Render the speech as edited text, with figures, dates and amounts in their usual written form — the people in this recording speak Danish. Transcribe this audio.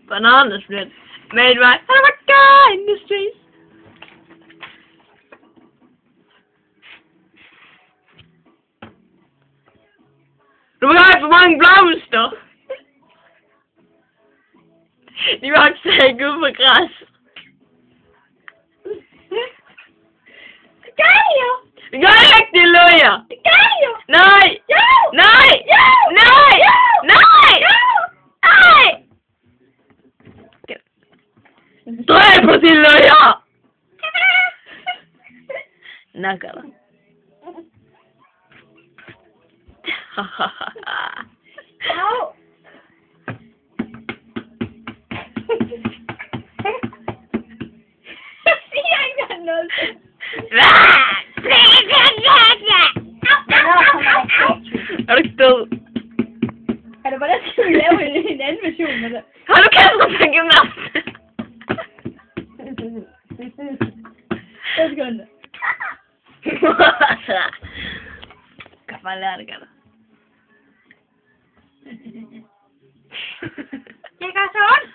Banana split made by Haramaka Industries. Du må have for mange blomster. De vokser ikke ud på græs. Det gør de jo. Det gør jeg ikke, det løjer. Det gør de jo. Nej. Jo. Nej. Jo. Nej. Jo. Nej. Jo. Nej. Dræb på din løjer. Nakker dig. Au. Jeg siger ikke engang noget. Er du ikke død? Altså, hvordan skal vi lave en anden version med det? Har du kastet på gymnast? 1 sekund. Kan man lære det, kan du? Det gør så ondt.